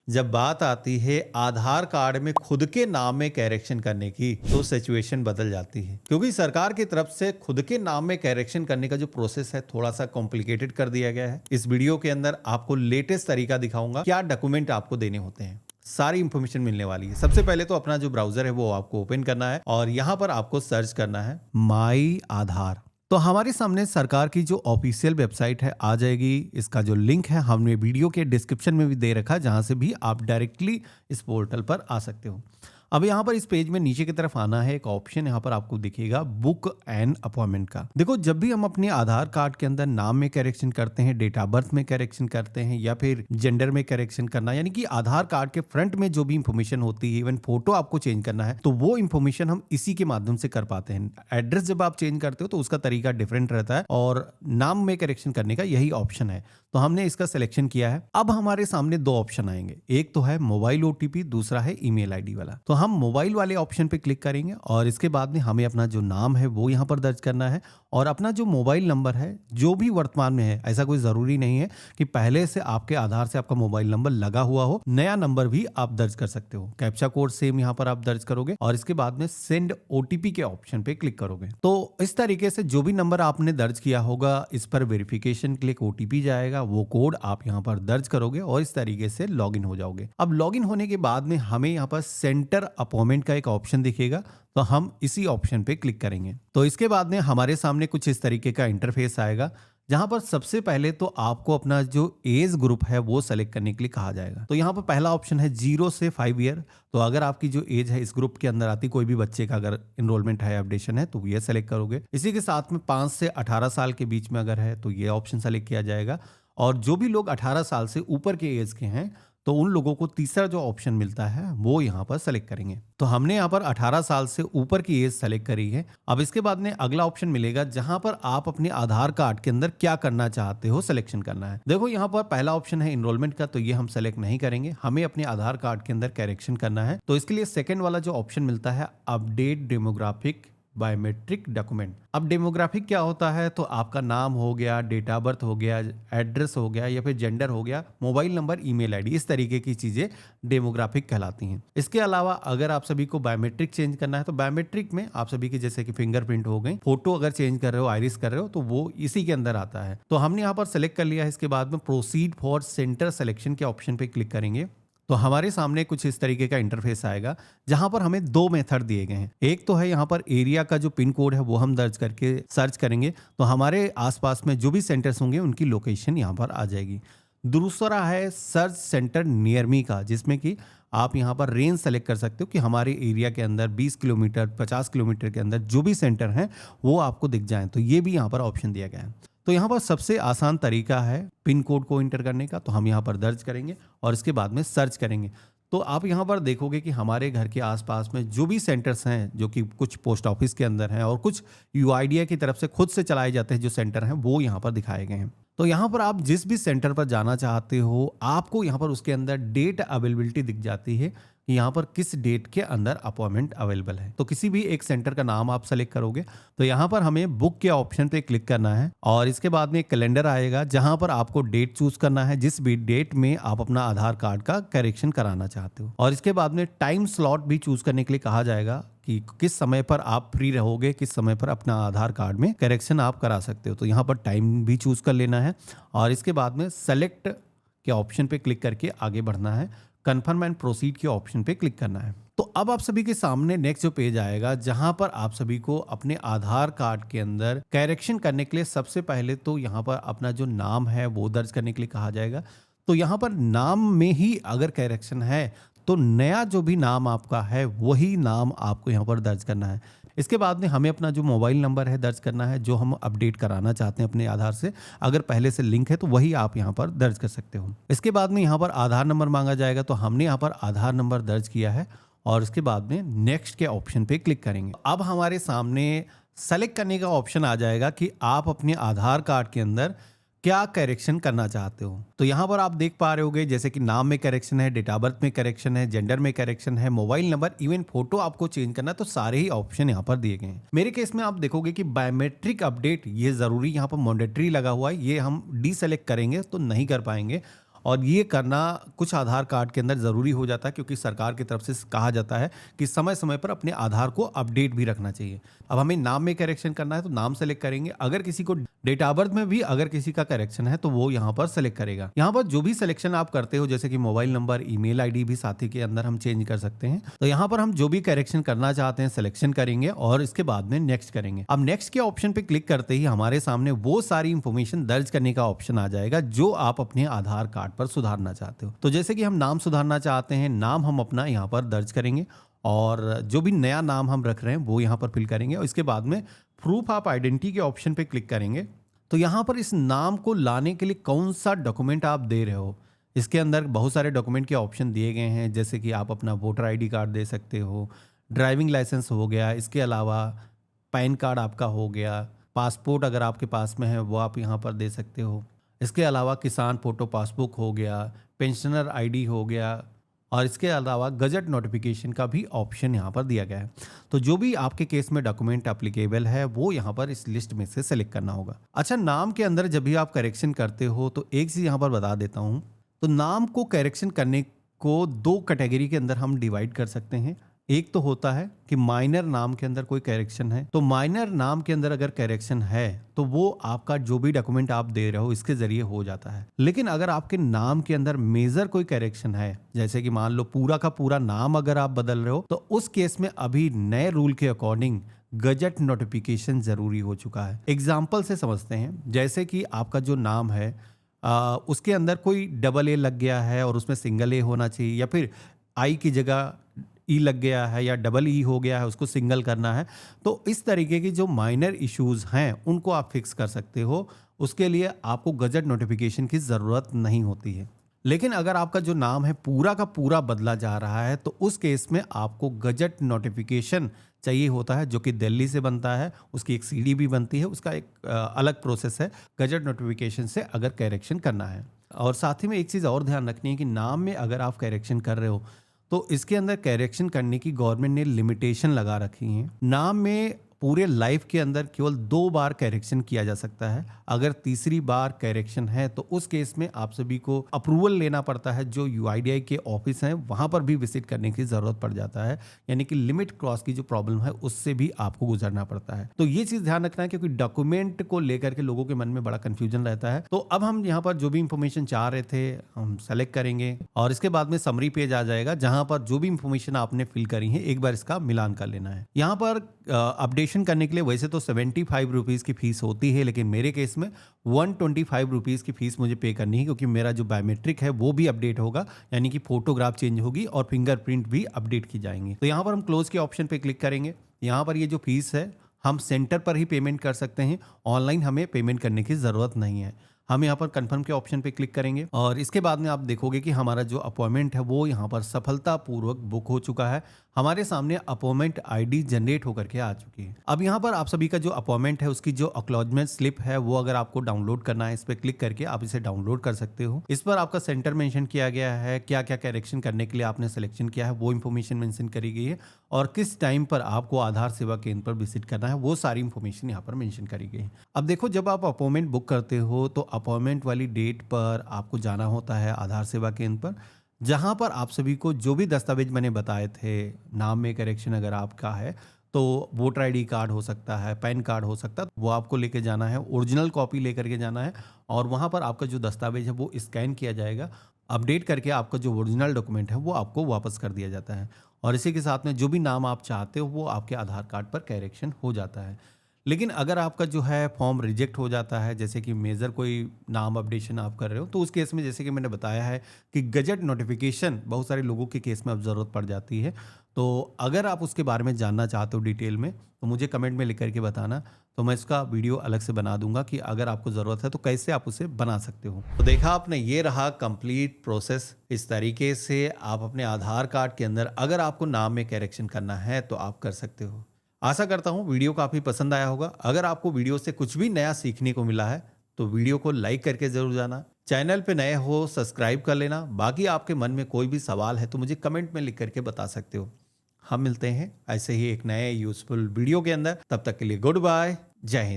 जब बात आती है आधार कार्ड में खुद के नाम में करेक्शन करने की, तो सिचुएशन बदल जाती है, क्योंकि सरकार की तरफ से खुद के नाम में करेक्शन करने का जो प्रोसेस है थोड़ा सा कॉम्प्लिकेटेड कर दिया गया है। इस वीडियो के अंदर आपको लेटेस्ट तरीका दिखाऊंगा, क्या डॉक्यूमेंट आपको देने होते हैं, सारी इंफॉर्मेशन मिलने वाली है। सबसे पहले तो अपना जो ब्राउजर है वो आपको ओपन करना है और यहाँ पर आपको सर्च करना है माई आधार। तो हमारे सामने सरकार की जो ऑफिशियल वेबसाइट है आ जाएगी। इसका जो लिंक है हमने वीडियो के डिस्क्रिप्शन में भी दे रखा है, जहां से भी आप डायरेक्टली इस पोर्टल पर आ सकते हो। अब यहाँ पर इस पेज में नीचे की तरफ आना है, एक ऑप्शन यहाँ पर आपको दिखेगा बुक एंड अपॉइंटमेंट का। देखो, जब भी हम अपने आधार कार्ड के अंदर नाम में करेक्शन करते हैं, डेट ऑफ बर्थ में करेक्शन करते हैं या फिर जेंडर में करेक्शन करना, यानी कि आधार कार्ड के फ्रंट में जो भी इंफॉर्मेशन होती है, इवन फोटो आपको चेंज करना है, तो वो इंफॉर्मेशन हम इसी के माध्यम से कर पाते हैं। एड्रेस जब आप चेंज करते हो तो उसका तरीका डिफरेंट रहता है और नाम में करेक्शन करने का यही ऑप्शन है। तो हमने इसका सिलेक्शन किया है। अब हमारे सामने दो ऑप्शन आएंगे, एक तो है मोबाइल ओटीपी, दूसरा है ईमेल आईडी वाला। तो हम मोबाइल वाले ऑप्शन पे क्लिक करेंगे और इसके बाद में हमें अपना जो नाम है वो यहाँ पर दर्ज करना है और अपना जो मोबाइल नंबर है जो भी वर्तमान में है, ऐसा कोई जरूरी नहीं है कि पहले से आपके आधार से आपका मोबाइल नंबर लगा हुआ हो, नया नंबर भी आप दर्ज कर सकते हो। कैप्चा कोड सेम यहाँ पर आप दर्ज करोगे और इसके बाद में सेंड ओटीपी के ऑप्शन पे क्लिक करोगे। तो इस तरीके से जो भी नंबर आपने दर्ज किया होगा, इस पर वेरिफिकेशन क्लिक ओटीपी जाएगा, वो कोड आप यहाँ पर दर्ज करोगे और इस तरीके से लॉगिन हो जाओगे। अब लॉगिन होने के बाद में हमें यहाँ पर सेंटर अपॉइंटमेंट का एक ऑप्शन दिखेगा, तो हम इसी ऑप्शन पे क्लिक करेंगे। तो इसके बाद में हमारे सामने कुछ इस तरीके का इंटरफेस आएगा, जहां पर सबसे पहले तो आपको अपना जो एज ग्रुप है वो सेलेक्ट करने के लिए कहा जाएगा। तो यहाँ पर पहला ऑप्शन है 0 से 5 ईयर। तो अगर आपकी जो एज है इस ग्रुप के अंदर आती, कोई भी बच्चे का अगर इनरोलमेंट है, अपडेशन है, तो ये सेलेक्ट करोगे। इसी के साथ में 5 से 18 साल के बीच में अगर है तो ये ऑप्शन सेलेक्ट किया जाएगा। और जो भी लोग 18 साल से ऊपर के एज के हैं तो उन लोगों को तीसरा जो ऑप्शन मिलता है वो यहाँ पर सेलेक्ट करेंगे। तो हमने यहाँ पर 18 साल से ऊपर की एज सेलेक्ट करी है। अब इसके बाद में अगला ऑप्शन मिलेगा, जहां पर आप अपने आधार कार्ड के अंदर क्या करना चाहते हो सिलेक्शन करना है। देखो, यहाँ पर पहला ऑप्शन है इनरोलमेंट का, तो ये हम सेलेक्ट नहीं करेंगे, हमें अपने आधार कार्ड के अंदर करेक्शन करना है। तो इसके लिए सेकेंड वाला जो ऑप्शन मिलता है अपडेट डेमोग्राफिक बायोमेट्रिक डॉक्यूमेंट। अब डेमोग्राफिक क्या होता है, तो आपका नाम हो गया, डेट ऑफ बर्थ हो गया, एड्रेस हो गया या फिर जेंडर हो गया, मोबाइल नंबर, ईमेल आईडी, इस तरीके की चीजें डेमोग्राफिक कहलाती हैं। इसके अलावा अगर आप सभी को बायोमेट्रिक चेंज करना है तो बायोमेट्रिक में आप सभी की जैसे कि फिंगरप्रिंट हो गई, फोटो अगर चेंज कर रहे हो, आइरिस कर रहे हो, तो वो इसी के अंदर आता है। तो हमने यहाँ पर सेलेक्ट कर लिया है। इसके बाद में प्रोसीड फॉर सेंटर सिलेक्शन के ऑप्शन पे क्लिक करेंगे तो हमारे सामने कुछ इस तरीके का इंटरफेस आएगा, जहां पर हमें दो मेथड दिए गए हैं। एक तो है यहाँ पर एरिया का जो पिन कोड है वो हम दर्ज करके सर्च करेंगे तो हमारे आसपास में जो भी सेंटर्स होंगे उनकी लोकेशन यहाँ पर आ जाएगी। दूसरा है सर्च सेंटर नियर मी का, जिसमें कि आप यहाँ पर रेंज सेलेक्ट कर सकते हो कि हमारे एरिया के अंदर 20 किलोमीटर 50 किलोमीटर के अंदर जो भी सेंटर हैं वो आपको दिख जाएं। तो ये भी यहाँ पर ऑप्शन दिया गया है। तो यहाँ पर सबसे आसान तरीका है पिन कोड को इंटर करने का, तो हम यहाँ पर दर्ज करेंगे और इसके बाद में सर्च करेंगे। तो आप यहाँ पर देखोगे कि हमारे घर के आसपास में जो भी सेंटर्स हैं, जो कि कुछ पोस्ट ऑफिस के अंदर हैं और कुछ यूआईडीएआई की तरफ से खुद से चलाए जाते हैं जो सेंटर हैं, वो यहाँ पर दिखाए गए हैं। तो यहाँ पर आप जिस भी सेंटर पर जाना चाहते हो, आपको यहाँ पर उसके अंदर डेट अवेलेबिलिटी दिख जाती है कि यहाँ पर किस डेट के अंदर अपॉइंटमेंट अवेलेबल है। तो किसी भी एक सेंटर का नाम आप सेलेक्ट करोगे तो यहाँ पर हमें बुक के ऑप्शन पे क्लिक करना है और इसके बाद में एक कैलेंडर आएगा, जहाँ पर आपको डेट चूज करना है जिस भी डेट में आप अपना आधार कार्ड का करेक्शन कराना चाहते हो। और इसके बाद में टाइम स्लॉट भी चूज करने के लिए कहा जाएगा कि किस समय पर आप फ्री रहोगे, किस समय पर अपना आधार कार्ड में करेक्शन आप करा सकते हो। तो यहाँ पर टाइम भी चूज कर लेना है और इसके बाद में सेलेक्ट के ऑप्शन पे क्लिक करके आगे बढ़ना है, कन्फर्म एंड प्रोसीड के ऑप्शन पे क्लिक करना है। तो अब आप सभी के सामने नेक्स्ट जो पेज आएगा, जहां पर आप सभी को अपने आधार कार्ड के अंदर करेक्शन करने के लिए सबसे पहले तो यहाँ पर अपना जो नाम है वो दर्ज करने के लिए कहा जाएगा। तो यहाँ पर नाम में ही अगर करेक्शन है तो नया जो भी नाम आपका है वही नाम आपको यहाँ पर दर्ज करना है। इसके बाद में हमें अपना जो मोबाइल नंबर है दर्ज करना है, जो हम अपडेट कराना चाहते हैं अपने आधार से। अगर पहले से लिंक है तो वही आप यहाँ पर दर्ज कर सकते हो। इसके बाद में यहाँ पर आधार नंबर मांगा जाएगा, तो हमने यहाँ पर आधार नंबर दर्ज किया है और उसके बाद में नेक्स्ट के ऑप्शन पे क्लिक करेंगे। अब हमारे सामने सेलेक्ट करने का ऑप्शन आ जाएगा कि आप अपने आधार कार्ड के अंदर क्या करेक्शन करना चाहते हो। तो यहाँ पर आप देख पा रहे होगे जैसे कि नाम में करेक्शन है, डेट ऑफ बर्थ में करेक्शन है, जेंडर में करेक्शन है, मोबाइल नंबर, इवन फोटो आपको चेंज करना है, तो सारे ही ऑप्शन यहाँ पर दिए गए हैं। मेरे केस में आप देखोगे कि बायोमेट्रिक अपडेट ये जरूरी यहाँ पर मैंडेटरी लगा हुआ है, ये हम डी सेलेक्ट करेंगे तो नहीं कर पाएंगे। और ये करना कुछ आधार कार्ड के अंदर ज़रूरी हो जाता है, क्योंकि सरकार की तरफ से कहा जाता है कि समय समय पर अपने आधार को अपडेट भी रखना चाहिए। अब हमें नाम में करेक्शन करना है तो नाम सेलेक्ट करेंगे। अगर किसी को डेट ऑफ बर्थ में भी अगर किसी का करेक्शन है तो वो यहाँ पर सेलेक्ट करेगा। यहाँ पर जो भी सिलेक्शन आप करते हो, जैसे कि मोबाइल नंबर, ईमेल आईडी भी साथ ही के अंदर हम चेंज कर सकते हैं। तो यहाँ पर हम जो भी करेक्शन करना चाहते हैं सिलेक्शन करेंगे और इसके बाद में नेक्स्ट करेंगे। अब नेक्स्ट के ऑप्शन पे क्लिक करते ही हमारे सामने वो सारी इंफॉर्मेशन दर्ज करने का ऑप्शन आ जाएगा जो आप अपने आधार कार्ड पर सुधारना चाहते हो। तो जैसे कि हम नाम सुधारना चाहते हैं, नाम हम अपना यहाँ पर दर्ज करेंगे और जो भी नया नाम हम रख रहे हैं वो यहाँ पर फिल करेंगे और इसके बाद में प्रूफ ऑफ आइडेंटिटी के ऑप्शन पे क्लिक करेंगे। तो यहाँ पर इस नाम को लाने के लिए कौन सा डॉक्यूमेंट आप दे रहे हो, इसके अंदर बहुत सारे डॉक्यूमेंट के ऑप्शन दिए गए हैं। जैसे कि आप अपना वोटर आईडी कार्ड दे सकते हो, ड्राइविंग लाइसेंस हो गया, इसके अलावा पैन कार्ड आपका हो गया, पासपोर्ट अगर आपके पास में है वो आप यहाँ पर दे सकते हो। इसके अलावा किसान फोटो पासबुक हो गया, पेंशनर आईडी हो गया और इसके अलावा गजट नोटिफिकेशन का भी ऑप्शन यहाँ पर दिया गया है। तो जो भी आपके केस में डॉक्यूमेंट एप्लीकेबल है वो यहाँ पर इस लिस्ट में से सेलेक्ट करना होगा। अच्छा, नाम के अंदर जब भी आप करेक्शन करते हो तो एक चीज़ यहाँ पर बता देता हूँ। तो नाम को करेक्शन करने को दो कैटेगरी के अंदर हम डिवाइड कर सकते हैं। एक तो होता है कि माइनर नाम के अंदर कोई करेक्शन है, तो माइनर नाम के अंदर अगर करेक्शन है तो वो आपका जो भी डॉक्यूमेंट आप दे रहे हो इसके जरिए हो जाता है। लेकिन अगर आपके नाम के अंदर मेजर कोई करेक्शन है, जैसे कि मान लो पूरा का पूरा नाम अगर आप बदल रहे हो, तो उस केस में अभी नए रूल के अकॉर्डिंग गजट नोटिफिकेशन जरूरी हो चुका है। एग्जाम्पल से समझते हैं, जैसे कि आपका जो नाम है उसके अंदर कोई डबल ए लग गया है और उसमें सिंगल ए होना चाहिए, या फिर आई की जगह ई लग गया है या डबल ई हो गया है, उसको सिंगल करना है। तो इस तरीके की जो माइनर इश्यूज हैं उनको आप फिक्स कर सकते हो। उसके लिए आपको गजट नोटिफिकेशन की ज़रूरत नहीं होती है। लेकिन अगर आपका जो नाम है पूरा का पूरा बदला जा रहा है तो उस केस में आपको गजट नोटिफिकेशन चाहिए होता है, जो कि दिल्ली से बनता है। उसकी एक सीडी भी बनती है, उसका एक अलग प्रोसेस है गजट नोटिफिकेशन से अगर करेक्शन करना है। और साथ ही में एक चीज़ और ध्यान रखनी है कि नाम में अगर आप करेक्शन कर रहे हो तो इसके अंदर करेक्शन करने की गवर्नमेंट ने लिमिटेशन लगा रखी है। नाम में पूरे लाइफ के अंदर केवल 2 बार करेक्शन किया जा सकता है। अगर तीसरी बार करेक्शन है तो उस केस में आप सभी को अप्रूवल लेना पड़ता है, जो यूआईडीआई के ऑफिस हैं वहां पर भी विजिट करने की जरूरत पड़ जाता है। यानी कि लिमिट क्रॉस की जो प्रॉब्लम है उससे भी आपको गुजरना पड़ता है। तो ये चीज ध्यान रखना है, क्योंकि डॉक्यूमेंट को लेकर के लोगों के मन में बड़ा कंफ्यूजन रहता है। तो अब हम यहाँ पर जो भी इंफॉर्मेशन चाह रहे थे हम सेलेक्ट करेंगे और इसके बाद में समरी पेज आ जाएगा, जहां पर जो भी इंफॉर्मेशन आपने फिल करी है एक बार इसका मिलान कर लेना है। यहाँ पर अपडेशन करने के लिए वैसे तो 75 रुपीज़ की फीस होती है, लेकिन मेरे केस में 125 रुपीज़ की फीस मुझे पे करनी है, क्योंकि मेरा जो बायोमेट्रिक है वो भी अपडेट होगा, यानी कि फोटोग्राफ चेंज होगी और फिंगरप्रिंट भी अपडेट की जाएंगी। तो यहाँ पर हम क्लोज के ऑप्शन पे क्लिक करेंगे। यहाँ पर ये जो फीस है हम सेंटर पर ही पेमेंट कर सकते हैं, ऑनलाइन हमें पेमेंट करने की ज़रूरत नहीं है। हम यहाँ पर कंफर्म के ऑप्शन पे क्लिक करेंगे और इसके बाद में आप देखोगे कि हमारा जो अपॉइंटमेंट है वो यहाँ पर सफलतापूर्वक बुक हो चुका है। हमारे सामने अपॉइंटमेंट आईडी जनरेट होकर के आ चुकी है। अब यहाँ पर आप सभी का जो अपॉइंटमेंट है उसकी जो एक्नॉलेजमेंट स्लिप है वो अगर आपको डाउनलोड करना है, इस पर क्लिक करके आप इसे डाउनलोड कर सकते हो। इस पर आपका सेंटर मेंशन किया गया है, क्या क्या करेक्शन करने के लिए आपने सिलेक्शन किया है वो इन्फॉर्मेशन मेंशन करी गई है, और किस टाइम पर आपको आधार सेवा केंद्र पर विजिट करना है वो सारी इन्फॉर्मेशन यहाँ पर मेंशन करी गई है। अब देखो, जब आप अपॉइंटमेंट बुक करते हो तो अपॉइंटमेंट वाली डेट पर आपको जाना होता है आधार सेवा केंद्र पर, जहां पर आप सभी को जो भी दस्तावेज मैंने बताए थे, नाम में करेक्शन अगर आपका है तो वोटर आईडी कार्ड हो सकता है, पैन कार्ड हो सकता है, वो आपको लेके जाना है, ओरिजिनल कॉपी लेकर के जाना है और वहां पर आपका जो दस्तावेज है वो स्कैन किया जाएगा, अपडेट करके आपका जो ओरिजिनल डॉक्यूमेंट है वो आपको वापस कर दिया जाता है। और इसी के साथ में जो भी नाम आप चाहते हो वो आपके आधार कार्ड पर करेक्शन हो जाता है। लेकिन अगर आपका जो है फॉर्म रिजेक्ट हो जाता है, जैसे कि मेजर कोई नाम अपडेशन आप कर रहे हो, तो उस केस में जैसे कि मैंने बताया है कि गजट नोटिफिकेशन बहुत सारे लोगों के केस में अब ज़रूरत पड़ जाती है। तो अगर आप उसके बारे में जानना चाहते हो डिटेल में तो मुझे कमेंट में लिख करके बताना, तो मैं इसका वीडियो अलग से बना दूंगा कि अगर आपको ज़रूरत है तो कैसे आप उसे बना सकते हो। तो देखा आपने, ये रहा कंप्लीट प्रोसेस। इस तरीके से आप अपने आधार कार्ड के अंदर अगर आपको नाम में करेक्शन करना है तो आप कर सकते हो। आशा करता हूँ वीडियो काफ़ी पसंद आया होगा। अगर आपको वीडियो से कुछ भी नया सीखने को मिला है तो वीडियो को लाइक करके ज़रूर जाना। चैनल पे नए हो सब्सक्राइब कर लेना। बाकी आपके मन में कोई भी सवाल है तो मुझे कमेंट में लिख करके बता सकते हो। हम मिलते हैं ऐसे ही एक नए यूजफुल वीडियो के अंदर। तब तक के लिए गुड बाय, जय हिंद।